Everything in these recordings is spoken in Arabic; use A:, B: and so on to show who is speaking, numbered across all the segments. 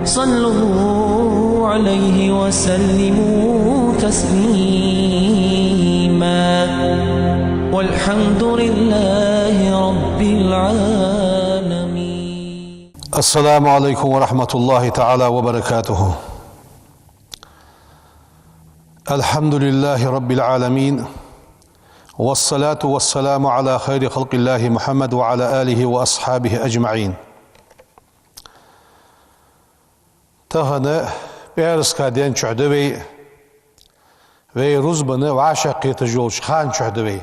A: صلوا عليه وسلموا تسليما والحمد لله رب العالمين.
B: السلام عليكم ورحمة الله تعالى وبركاته. الحمد لله رب العالمين، والصلاة والسلام على خير خلق الله محمد وعلى آله وأصحابه أجمعين. تهنا بيرس كادين شهدوي وي رزبنا وعشقية جولش خان شهدوي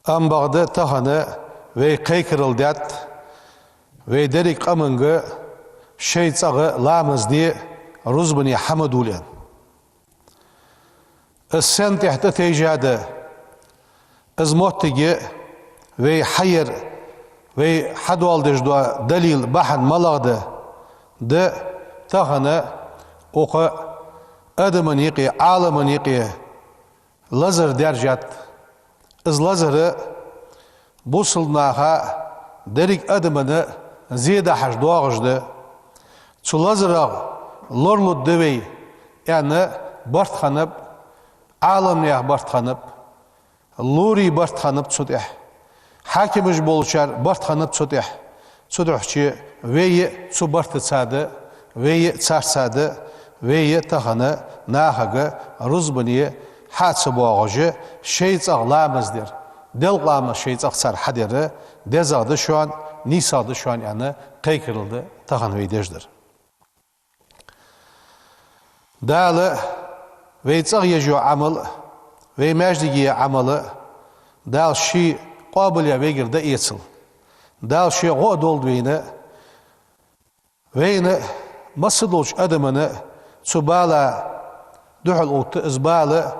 B: أم بعد تهنا وي قيكرل دات وي دريك أمنغ شيطاغ لامز دي رزبني حمدولين السن تحت تيجاده ازموتيجي وي حير وي حدوال دجدوا دليل بحن ملاغده ده تهنا اوقا ادمن يقي عالمن يقي لزر درجات از لزر بوصلناها دريك ادمن زيادة حش دواغجده تسو لزر لورلو دوي يعني برت خنب عالم يح برت خنب لوري برت خنب تسوتح حاكمش بولشار برت خنب تسوتح تسوتحشي وي تسو برت تساده وي تسارساده وي تهنا ناهغ رزبني حاتسبوغجه شيطاغ لامزدر دل قامه شيطاغ سار حدره دزاده şu an nisadı şu an yani qeykırıldı tahan veydejdir. Dağlı veytsaq yejo amal ve mecdigiye amalı dağ şi qabilya vegirde esil dağ şi qodol veyne veyne masıdolç adamını subala duhul ot izbalı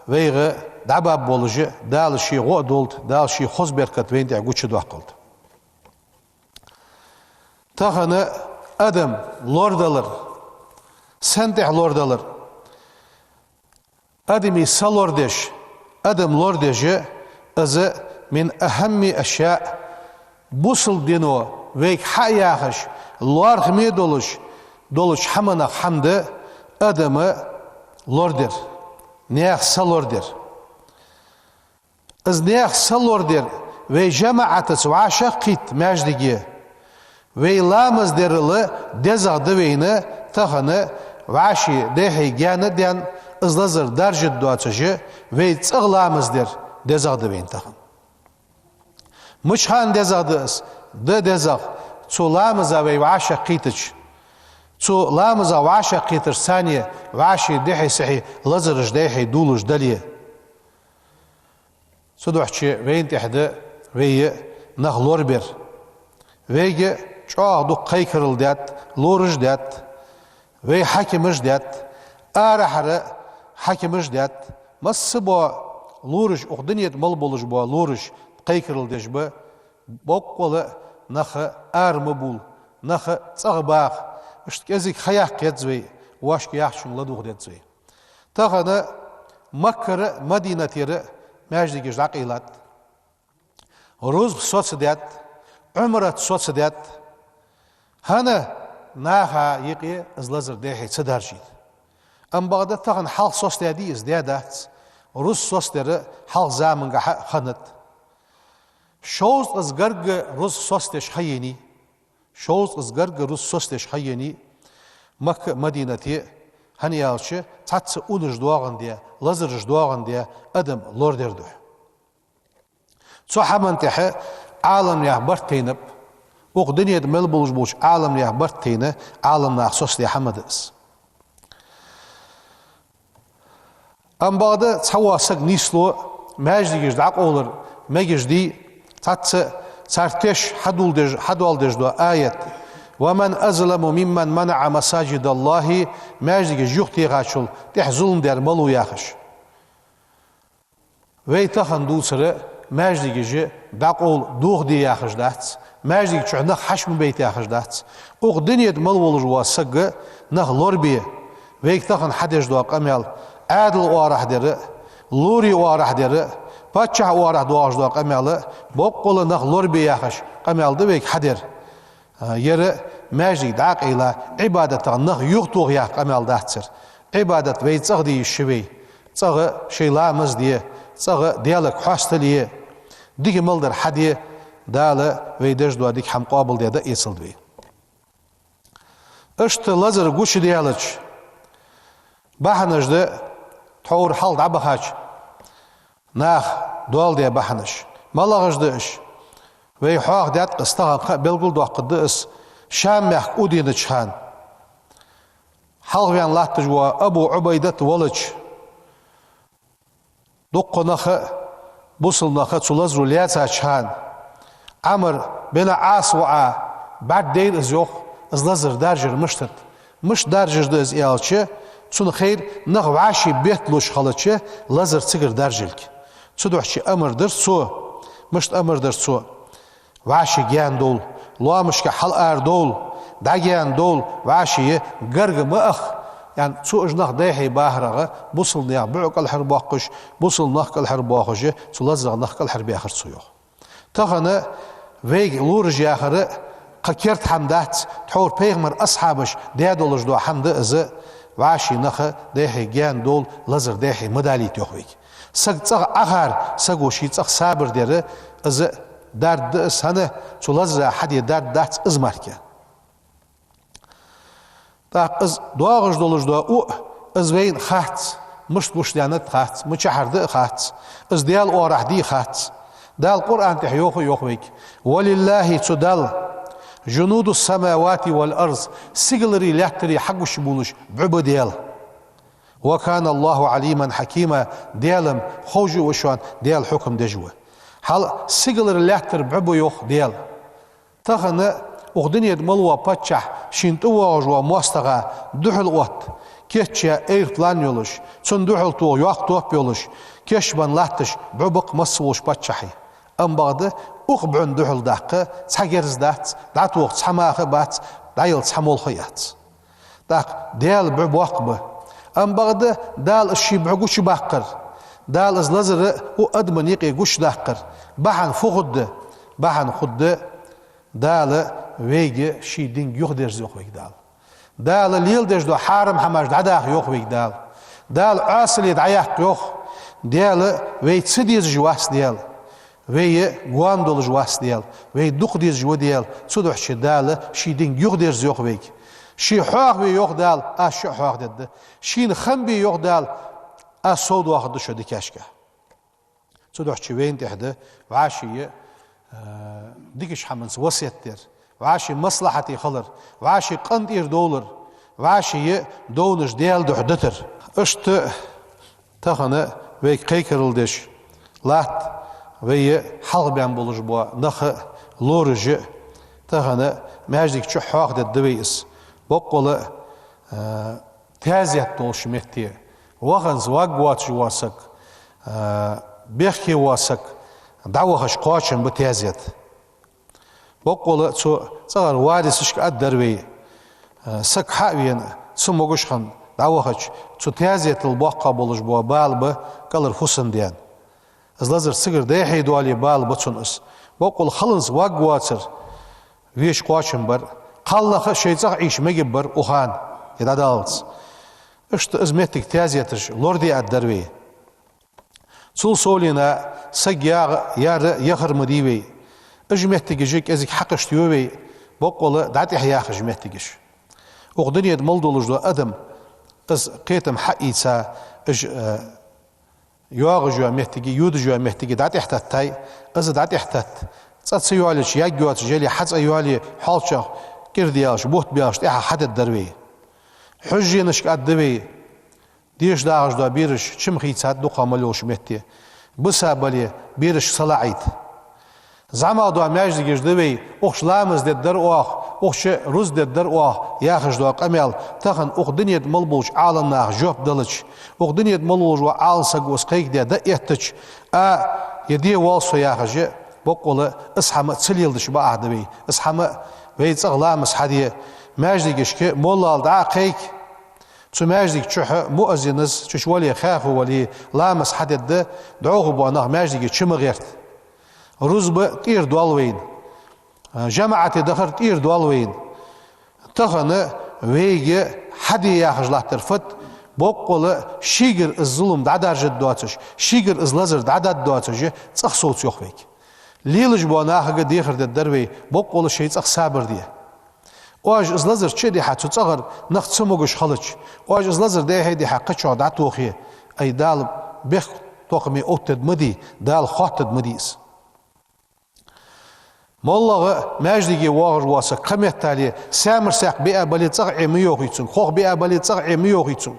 B: veyge dabab bolucu dağ şi qodol dağ şi xozberkat veyde guçu doqıldı. Tahanı adam lordalır senteh lordalır ademi salordeş adam lordeje azı min ahammi eşya busul dino ve hayahaş lor hmi doluş hamana hamdı adamı lorder neyah salorder az neyah salorder ve cemaatı ve aşakit mecdigi ve lamız derili dezadı veyni tahanı vaşi dehi gyanı den ızlazır darjid duatıcı ve tsığlamız der dezadı veyni tahan. Mıçhan dezadız de dezaq çu lamıza ve vaşi qitiç çu lamıza vaşi qitiç saniye vaşi dehi sahi lazırış dehi duluş daliye suduhçı veyni tehdi veyi nahlor bir veygi çoğdu qaykırıl dat loruj dat ve hakimiz dat arahara hakimiz dat ması bu loruj uqdiniyet mal boluş bu loruj qaykırıl dejbe boqqola naxı armı bul naxı tsağbaq iştkezik xayaq ketzvey vaşki yaxşunla duğdetzvey taxana makkara madinatiri mecdigi jaqilat ruz sotsidat umrat sotsidat hana naha yıqı ızlazır dehi çıdarjid. Am bağda tağın halk sosdadi izdedat Rus sosları halk zamınga xanat. Şoz ızgargı Rus sosteş hayeni şoz ızgargı Rus sosteş hayeni Makka madinati hani yalçı tatsı uluj doğan diye lazırış doğan diye adam lorderdu. Sohaman tehe alam ya barteyinip وقدنيت مل بولش بولش عالم يا برتينه عالم ناخصوص يا حمدس ام بعد تواصق نيسلو ماجديش داق اولر ماجدي تاتس سارتش حدول دج دو ايت ومن ازلم ممن منع مساجد الله ماجدي جوختي غاشول تحزلم در ملو ياخش ويتخن دوسره ماجدي داق اول دوغ دي ياخش دات ماجدي چحنا حشم بيت ياخش دات اقدنيت ملولج واسق نخ لوربي ويك تخن حدش دو قمل عادل وارح در لوري وارح در بچه وارح دو اجدو قمل بوقول نخ لوربي ياخش قمل دو ويك حدر يرى ماجي داق إلى عبادة نخ يغتوغ ياق أمال داتسر عبادة ويت صغدي الشبي صغ شيلا مزدي صغ ديالك حاستليه ديك ملدر حدي دالا ويدش دوا ديك حم قابل دي دا يصل دوي اشت لزر قوش ديالج بحنش ده تحور حال دعبخاج ناخ دوال دي بحنش مالغش دهش وي حاق ديات قستغا بلغل دوا قدس شام يحك أودين تشهان حلغيان لاتجوا أبو عبيدة ولج دقو نخ بوصل نخ تلزرو لياتها تشهان عمر بنا عاص وعا بعد دير ازيوخ ازلزر دارجر مشتت مش دارجر ده از ايالچه تون خير نخ وعاشي بيت لوش خلچه لزر تسجر دارجلك تدوحشي امر در سو مشت امر در سو وعاشي جيان دول لوامشك حل دول داجيان دول وعاشي قرق مأخ يعني سو اجنخ دايحي باهرغه بوصل نيا بعق الحرباقش بوصل نخ الحرباقش تلزغ نخ الحرب اخر سيوخ تغنى ويج لورج آخر قكرت حمدات تحور بيغمر أصحابش ديادولش دو حمد إز وعاشي نخ دايحي جان دول لزر دايحي مداليت يخويك سق تغ أخر سقو شي تغ صابر دير إز دارد إسهنه تلزر حدي دارد دات إزماركي تاق إز دواغش دولش دو أو إز وين خات مش ديانت خات مشحرد خات إز ديال أورح دي خات دال القرآن تحيوخ يوخويك ولله تدل جنود السماوات والأرض سيغلري لاتري حق شبولش بعبديال وكان الله عليما حكيما ديالم خوجو وشوان ديال حكم دجوه حال سيغلر لاتر بعبو يوخ ديال تغنى اغدنيد ملوى باتشح شينتوا وجوا موستغا دحل وقت كيتشا ايرتلان يولش تون دحل تو يوخ توب يولش كيشبان لاتش بعبق مصوش باتشحي ام بعد اخبعن دحل داقه تسحجرز دات دات وقت سحماخ بات دايل سحمول خيات داق ديال بعبوقبه ام بعد دال الشي بعقوش باقر دال ازلزر او ادمن يقي قوش داقر بحن فخد بحن خد دال ويجي شي دين يخدرز يخويك دال ليل ديش دو حارم حماش دعداخ يخويك دال عاصل يدعياق يخ ديال وي تسديز جواس ديال وي غواندول جواس ديال وي دوق ديز جو ديال تسدوح شي دال شي دين يخدرز يخويك شي حاق وي يخ دال شي حاق دد شي نخنبي يخ دال صود واحد شو ديكاشكا تسدوح شي وين تحده وعاشي ديكش حمنس وسيتر وعاشي مصلحتي خلر وعاشي قنطير دولر وعاشي دونش ديال دحدتر اشت تخنه ويك قيكرلدش لات وي حلق بيان بولج بوا نخ لورج تخنه ماجدك شو حاق ددويس بقول تازيت دولش مهتي وغنز واقوات جواسك بيخي واسك دعوهش قاشن بتازيت بقول تو صار وارثش قدروي سك حاوين سموغش خن دعوهش تو تازيت الباقه بولج بوا بالب قالر حسن ديان ازلازر سيغر دايحي دوالي بالب تونس بقول خلص واقواتر ويش قاشن بر قالخ شيصق عيش مجبر وخان يدادالز اشت ازمتك تازيتش لوردي قدروي سول سولينا سجيا يار يخر مديوي اجمتك جيك ازك حقش تيوي بقول دعتي حياخ اجمتكش وغدنيا ملدولج دو ادم از قيتم حقيسا اج يواغجو مهتكي يودجو مهتكي دعتي حتتاي از دعتي حتت تصيوالش ياجوات جالي حص ايوالي حالشا كردياش بوت بياش اح حد الدروي حجي نشك ادوي ديش داغش دا بيرش چم خيصات دو قاملوش مهتي بسابلي بيرش صلاعيت زعما دو ماجديش دوي اوخش لامز ددر اوخش روز ددر ياخش دو قمل تخن اوخدنيت ملبوش عالمنا جوب دلش اوخدنيت ملوج وعالسق وسقيك دا يتش يدي والسو ياخش بقول اسحم تسليلدش باعدوي اسحم ويت اغلامس حدي ماجديش كي مولال دا قيك تو ماجديك تشح مؤذنز تش ولي خاف ولي لامس حدد دعوه بو انه ماجديك تشم غيرت روز بطير دوالوين جماعة دخرت إير دوالوين تخن ويجي حدي ياخجلاتر فت بقول شيجر الظلم دعدار جد دواتش شيجر الزلزر دعداد دواتش تخ صوت يخويك ليلج بوناخ ديخر الدروي بقول شيء تخ صابر دي واج الزلزر تشدي حتى تصغر نخت سموغش خلج واج الزلزر ده هيدي حق شو دعتوخي اي دال بخ توقمي اوتد مدي دال خاطد مديس مالله ماجدي واغر واسا قمت تالي سامر ساق بيا بالي تصغ عميوخ يتسون خوخ بيا بالي تصغ عميوخ يتسون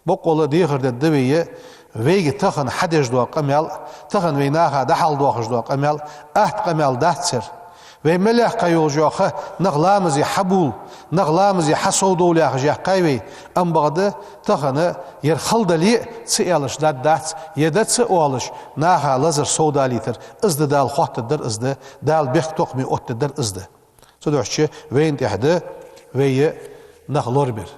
B: بقول ديخر الدوية ويجي تخن حدش دوا قمال تخن ويناها دحل دواخش دوا قمال قمال داتسر وملح قيول جوخه نغلامزي حبول نغلامزي حسود ولا جاه قايوي ام بعد تخن يرخل دلي تسيالش دات يدت سوالش ناها لزر سودا ليتر ازد دال خاط در ازد دال بخ توقمي اوت در ازد سدوحشي وين تحده وي نغلور بير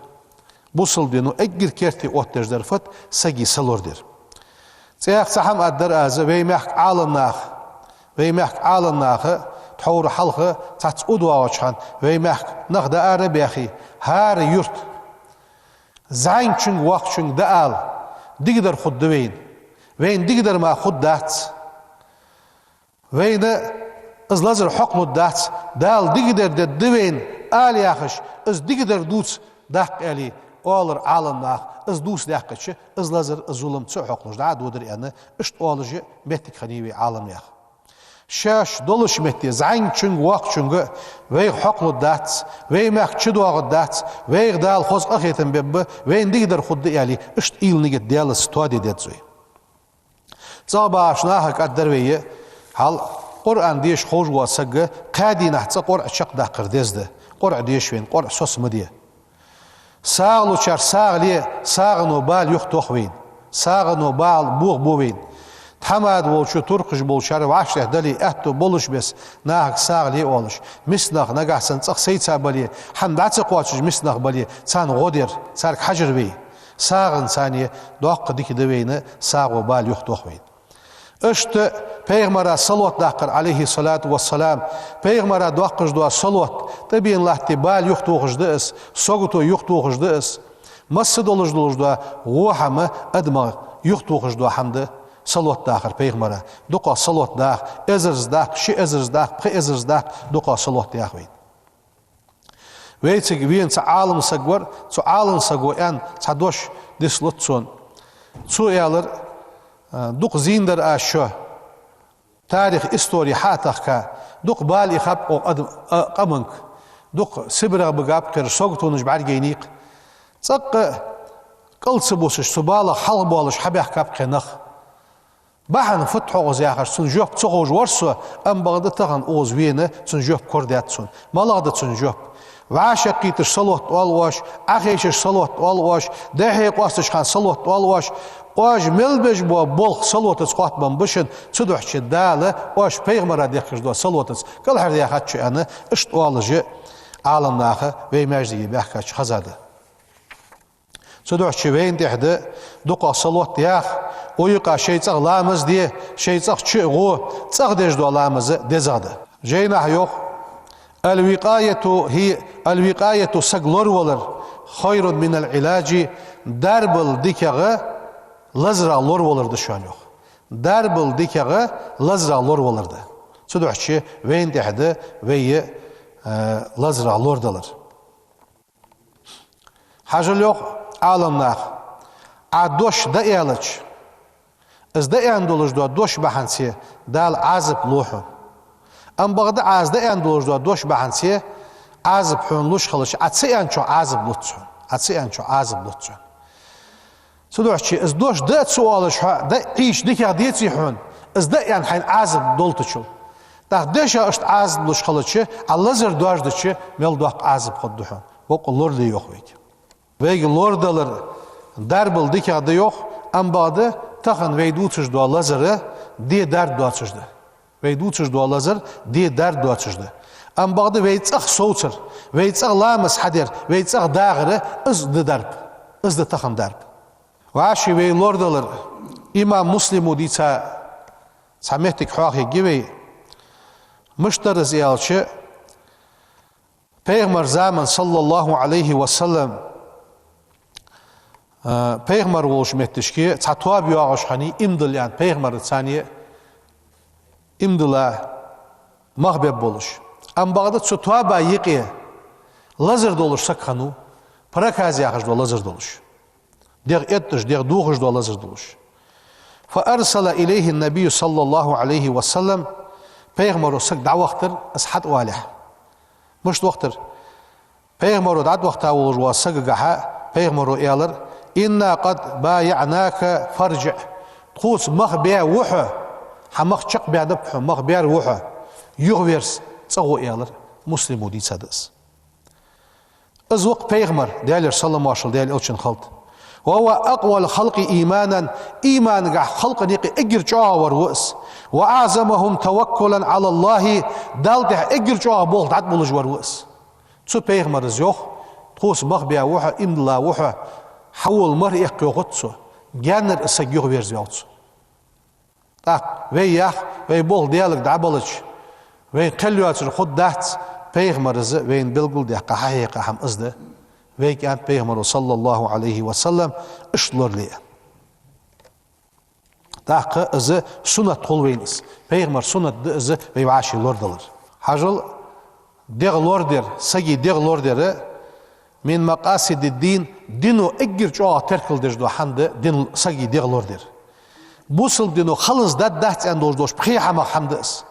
B: بوصل دينو اجر كيرتي اوت در فت سجي سلور در تياخ سحم ادر از وي مخ عالم ناخ تحور حلقة تاتس أدوا وشان ويمحك نخد عربي أخي هار يرت زين شنگ وقت شنگ دال ديقدر خد وين ديقدر ما خد دات وين ازلازر حكم الدات دال ديقدر دوين آل ياخش از ديقدر دوت داق آلي أولر عالم ناخ از دوس داقش ازلازر الظلم تسو حقلش دا دودر يعني اشت أولج متك خنيوي عالم ياخ شاش دولش متي زين شنگ وقت شنگ وي حقل الدات وي مخ چدوا الدات وي دال خوز اخيتن بب وين ديقدر خد يالي اشت ايل نيت ديال ستودي دتزوي صابا شناهك ادروي حال قران ديش خوج واسق قادي نحص قرع شق داقر دزده قرع ديش وين قرع سوس مديه ساغلو چار ساغلي ساغنو بال يختوخ وين ساغنو بال بوغ بوين حماد بولشو ترقش بولشار وعشره دلي اتو بولش بس ناهك ساغلي اولش مسنخ نغاحسن صخ سيتا بالي حمدات قواتش مسنخ بالي سان غودر سارك حجر بي ساغن ثانيه دوق ديك دوينه ساغو بال يختوخ وين اشت پیغمبر صلوات داقر عليه الصلاه والسلام پیغمبر دوقش دو صلوات تبين الله تبال يختوخش دس سوغتو يختوخش دس مسد olож دو وحما ادم يختوخش دو حمد صلوات داخل پیغمبر دوقا صلوات داخ ازرز داخ شي ازرز داخ بخي ازرز داخ دوقا صلوات داخ وين ويتك وين عالم سغور عالم سغو ان صدوش ديسلوتسون يالر دوق زيندر اشو تاريخ استوري حاتخ دوق بالي خب قمنك دوق سبرغ بغاب كر سوغتونج بعرجينيق صق قلص بوسش سباله حل بالش حبيح كاب قنخ بحن فتح اوز ياخر سن جوب تصوج ورسو ام بغدا تغن اوز وينه سن جوب كورداتسون مالاغدا سن جوب وعشقيت الصلوات والواش اخيش الصلوات والواش دحي قاستش خان صلوات والواش واج ملبج بو بول صلوات سقات من بشن تدوح شداله واش بيغمر ديخش دو صلوات كل هر ياخد انا اشت والجي عالم ناخه وي ماجدي بحكاش خزاده تدوح وين تحده دوقا صلوات ياخ ويقع شيء صغ لامز دي شيء صغ شغو صغ ديش دو لامز دزاده جينا يوخ الوقاية سغلور ولر خير من العلاج دربل ديكغه لزرا لور ولر دشان يوخ دربل ديكغه لزرا لور ولر ده سدوحشي وين تحده وي لزرا لور دلر حاجه يوخ عالم ناخ عدوش دا يالج از دا يندولج دو دوش بحنسي دال عازب لوحو ام بغدا عاز دا يندولج دو دوش بحنسي عازب حون لوش خلش عتسي انچو عازب لوتسون عتسي انچو عازب لوتسون سدوحشي از دوش دا سوالش دا ايش ديكا ديتي حون از دا ين حين عازب دولتشو دا دشا اشت عازب لوش خلش اللزر دوش دچ مل دوق عازب خد دحون بوق لور دي يوخ ويك ويجي لور دلر دربل ديكا دا يوخ ام بغدا تخن ويدوتش دو لزر دي درد دوتش ده ويدوتش دو لزر دي درد دوتش ده ام بغدا ويتصخ صوتر ويتصخ لامس حدر ويتصخ داغره از دي درب از دي تخن درب وعشي وي لور دلر امام مسلم ديتا سمعتك حاخي جيوي مشترز يالش Peygamber zaman sallallahu aleyhi ve sellem Peygamber oluş mettişki çatwa bir ağaç hani imdil yani Peygamber saniye imdila mahbeb boluş. Am bağda çatwa ba yıqi lazır dolursa kanu prakaz yağış do lazır doluş. Der ettiş der doğuş do lazır doluş. Fa arsala ileyhi nebi sallallahu aleyhi ve sellem Peygamber olsak davaktır ashat walih. Mış vaktır. Peygamber o da vakta olur ve sagıgaha Peygamber o eyalar inna qad bay'naka farji' tqus maghbiya wuhu hamaq çık biadab maghbiya wuhu yughvers tsago eyalar muslim odi sadas azwaq Peygamber değerler sallallahu aleyhi ve sellem değerli için khalt ve huwa aqwal halqi imanan imanga halqı niqi egir çağır was ve azamahum tevekkulan ala Allah dalda egir çağır bol dat buluj var was Su Peygamberimiz yok. Tuz maghbiya wuha imla wuha hawul mar iqyoqutsu. Genner ise yok verziyoruz. Tak ve yah ve bol diyalık dabalıç. Ve qelliyatır xuddat Peygamberimiz ve bilgul diya qahayiqa ham izdi. Ve kan Peygamber sallallahu aleyhi ve sellem işlorli. Tak izi sunat qolveyniz. Peygamber sunat izi ve vaşi lordalar. Hajıl Değlorder, sagi değlorderi min maqasidi dinu eggir çoğa terkildir do handı din sagi değlorder. Busul dinu khalız daddat endordoş pxihama hamdız.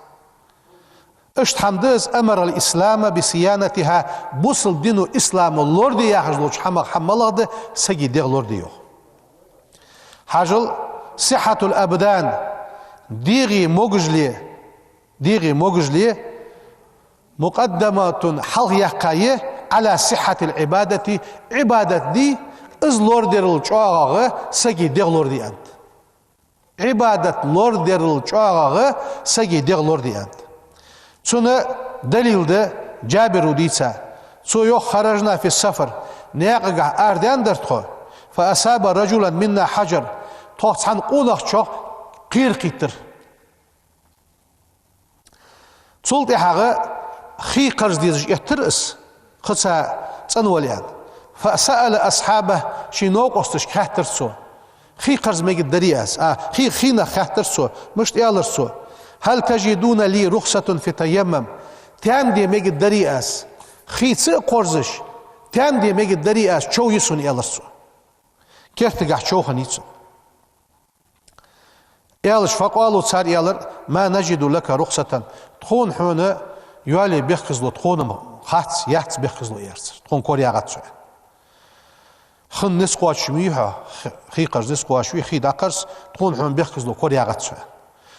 B: Işt hamdız emar al-İslam'a bi siyanatiha busul dinu İslam'ı lordi yahızloç hamak hammaladı sagi değlordi yok. Hajıl sihatul abdan diri mogujli مقدمات حل يقاية على صحة العبادة عبادة دي از لور ديرل چواغا سگي ديغ لور دي انت عبادة لور ديرل چواغا سگي ديغ لور دي انت سنة دليل ده جابر وديسا سو يو خرجنا في السفر نيقع اردان درتخو فأصاب رجلا منا حجر توحسان قولخ چوغ قير قيتر سلطي حاغا خي قرز ديز يترس خصا تنوليان فسأل أصحابه شنو قصتش كهترسو خي قرز ميجد درياس خينا كهترسو مش يالرسو هل تجدون لي رخصة في تيمم تام دي ميجد درياس خي تسق قرزش تام دي ميجد درياس شو يسون يالرسو كيف تقع شو خنيتسو يالش فقالوا صار يالر ما نجد لك رخصة تخون حونه يالي بيخزلو تخونم خاتس يحتس بيخزلو يرسر تخون كوريا غاتسو خن نسقوا شويها خي قرز نسقوا شوي خي داقرس تخون حون بيخزلو كوريا غاتسو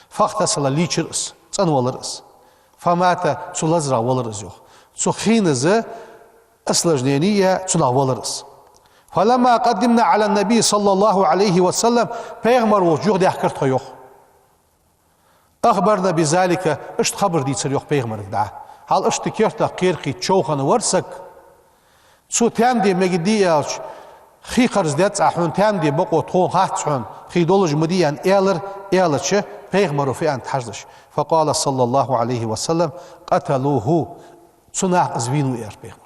B: فاغتسل ليچرس تنولرس فمات تلزرا ولرس يو سو خينز اسلجنينيه تنا ولرس فلما قدمنا على النبي صلى الله عليه وسلم پیغمبر وجوه دي حكرت يو أخبرنا بذلك اشت خبر دي تصير يوخ بيغمر دعا هل اشت كيرتا قيرقي تشوخن ورسك سو تام دي مجدي يالش خي قرز ديت احون تام دي بقو تخون خاتشون خي دولج مديان ايلرش بيغمرو في ان تحجلش فقال صلى الله عليه وسلم قتلوه صناع ازوينو اير بيغمرو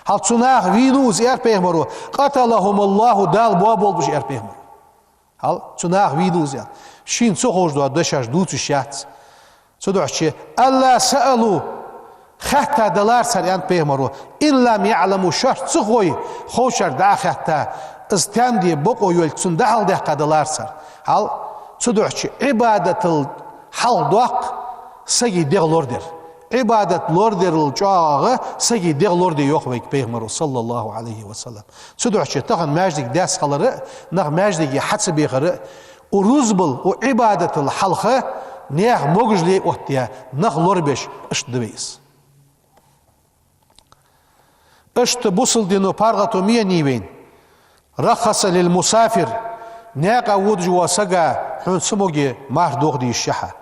B: هل صناع وينو اير بيغمرو قتلهم الله دال بوابول بش اير بيغمرو هل صناع وينو اير شين سوخوش دو دشاش دوتش يات سودوشي الله سألوا حتى دلار سريان بيغمرو إن لم يعلموا شرط سخوي خوشر دا حتى استان دي بقو يولتسون دهل ده قدلار سر هل سودوشي عبادة الحل دوق سجي دغلور در عبادة لوردر الجاغ سجي دغلور دي يوخ ويك بيغمرو صلى الله عليه وسلم سودوشي تغن ماجدك داس خلره نغ ماجدك حدس بيغره ورزبل وعبادة الحلقة نيخ موجلي وقتها نخ لوربش اشتدويس اشت بوصل دينو بارغتو مية نيوين رخص للمسافر نيقا ودج وسقا حون سموغي مار دوغ دي الشحة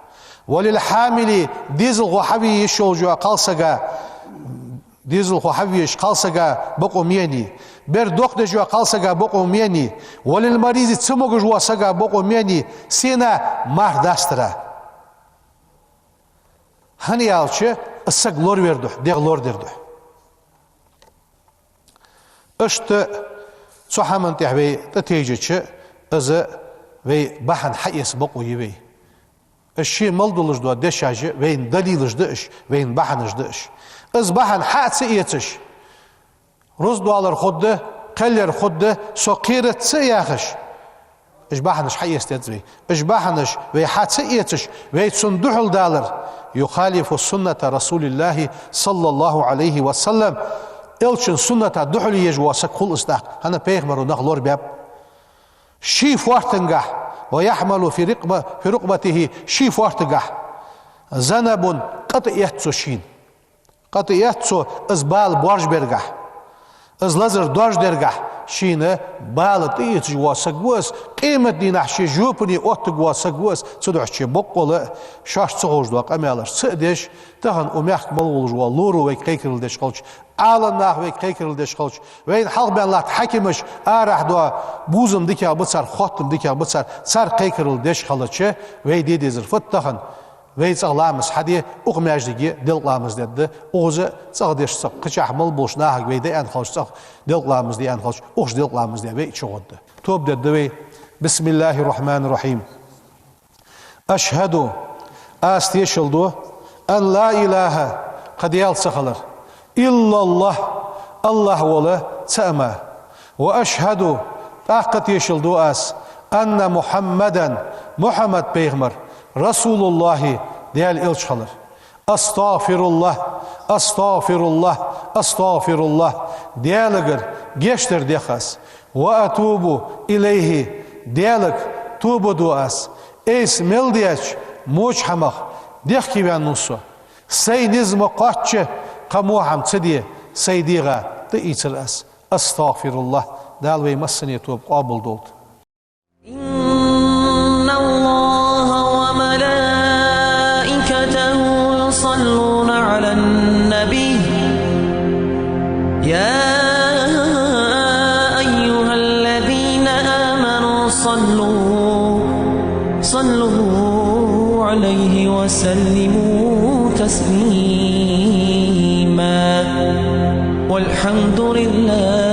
B: وللحامل ديزل غوحبي يشول جوا قالسقا ديزل غوحبي يش قالسقا بقو ميني بر دوغ دي جوا قالسقا بقو ميني وللمريض تسموغ جوا سقا بقو ميني سينا مار داسترا هني يالشي السق لور وردوح ديغ لور دردوح اشت صحمن تحوي تتيجي از وي بحن حيس بقوي وي الشيء ملدولش دو دشاجه وين دليلش دش وين بحنش دش از بحن حاتس ايتش روز دوالر خود قلر خود سقيرت سياخش اش بحنش حيس تدوي اش بحنش وي حاتس ايتش وي صندوق دالر يخالف سنة رسول الله صلى الله عليه وسلم الشن سنة دحلي يجواسك كل استاق هنا بيغمر ونغلور باب شي فوارتنجح ويحمل في رقبته شي فوارتنجح زنب قطياتسو شين قطياتسو ازبال بورج برجح از لازر دوج درجح شينه بالت ايت جواسك وس قيمة دينح شي جوبني اوت جواسك وس صدعش شي بقول شاش صغوج دوق امالش سدش تهن اميح بلول جو لورو وي قيكرل دش قلش علناخ وي قيكرل دش قلش وين حق بان لا حكمش ارح دو بوزم ديكا بصر خطم ديكا بصر سر قيكرل دش قلش وي دي زرفت تهن ويت أغلامس حدي أغماج دقي دلقلامس دد أوزه صغدش صق قشح مل بوش ناهق ويدا أن خلش صق دلقلامس دي أن خلش أوش دلقلامس دي ويت شغد توب دد وي بسم الله الرحمن الرحيم أشهد أستيشلدو أن لا إله قد يلسخلر إلا الله الله ولا تأمى وأشهد طاقة يشلدو أس أن محمدا محمد بيغمر رسول الله ديال إلشخلر أستغفر الله أستغفر الله أستغفر الله ديالغر جشتر ديخاس وأتوب إليه ديالك توب دواس إيس ملديش موش حمخ ديخ كيبان نصو سي نزم قاتش قموحم تدي سيديغا تئيتر أس أستغفر الله دالوي مسني توب قابل دولت
A: يصلون على النبي يا أيها الذين آمنوا صلوا عليه وسلموا تسليما والحمد لله